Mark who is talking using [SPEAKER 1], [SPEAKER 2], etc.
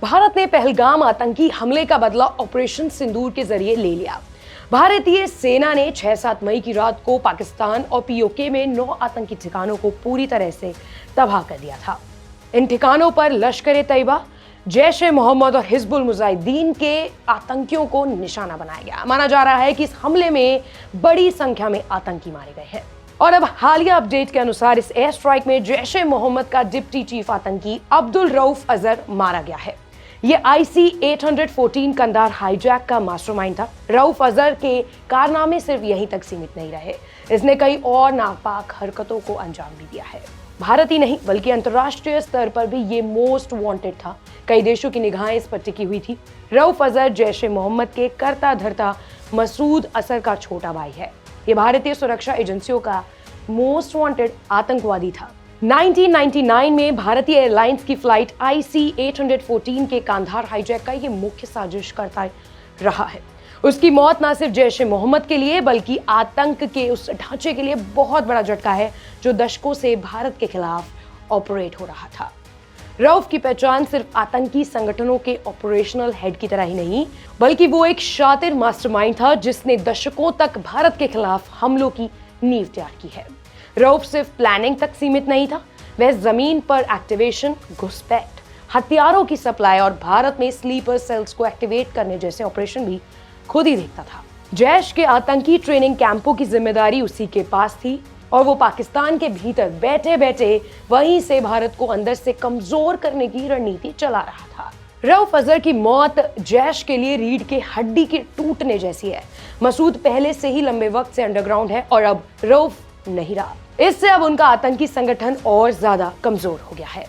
[SPEAKER 1] भारत ने पहलगाम आतंकी हमले का बदला ऑपरेशन सिंदूर के जरिए ले लिया। भारतीय सेना ने 6-7 मई की रात को पाकिस्तान और पीओके में 9 आतंकी ठिकानों को पूरी तरह से तबाह कर दिया था। इन ठिकानों पर लश्कर-ए-तैयबा, जैश-ए-मोहम्मद और हिजबुल मुजाहिदीन के आतंकियों को निशाना बनाया गया। माना जा रहा है कि इस हमले में बड़ी संख्या में आतंकी मारे गए हैं। और अब हालिया अपडेट के अनुसार इस एयर स्ट्राइक में जैश-ए-मोहम्मद का डिप्टी चीफ आतंकी अब्दुल रऊफ अजहर मारा गया है। ये IC-814 कंधार हाईजैक का मास्टरमाइंड था। रऊफ अजहर के कारनामे सिर्फ यहीं तक सीमित नहीं रहे, इसने कई और नापाक हरकतों को अंजाम भी दिया है। भारत ही नहीं बल्कि अंतर्राष्ट्रीय स्तर पर भी ये मोस्ट वांटेड था। कई देशों की निगाहें इस पर टिकी हुई थी। रऊफ अजहर जैश-ए-मोहम्मद के करता धरता मसूद अजहर का छोटा भाई है। ये भारतीय सुरक्षा एजेंसियों का मोस्ट वांटेड आतंकवादी था। 1999 में भारतीय एयरलाइंस की फ्लाइट IC-814 के कांधार हाईजैक का ये मुख्य साजिश करता रहा है। उसकी मौत न सिर्फ जैश-ए-मोहम्मद के लिए बल्कि आतंक के उस ढांचे के लिए बहुत बड़ा झटका है जो दशकों से भारत के खिलाफ ऑपरेट हो रहा था। रऊफ की पहचान सिर्फ आतंकी संगठनों के ऑपरेशनल हेड की तरह ही नहीं बल्कि वो एक शातिर मास्टरमाइंड था जिसने दशकों तक भारत के खिलाफ हमलों की नींव तैयार की है। रऊफ सिर्फ प्लानिंग तक सीमित नहीं था, वह जमीन पर एक्टिवेशन, घुसपैठ, हथियारों की सप्लाई और भारत में स्लीपर सेल्स को एक्टिवेट करने जैसे ऑपरेशन भी खुद ही देखता था। जैश के आतंकी ट्रेनिंग कैंपों की जिम्मेदारी उसी के पास थी और वो पाकिस्तान के भीतर बैठे बैठे वहीं से भारत को अंदर से कमजोर करने की रणनीति चला रहा था। रऊफ अजहर की मौत जैश के लिए रीढ़ के हड्डी के टूटने जैसी है। मसूद पहले से ही लंबे वक्त से अंडरग्राउंड है और अब रऊफ नहीं रहा। इससे अब उनका आतंकी संगठन और ज्यादा कमजोर हो गया है।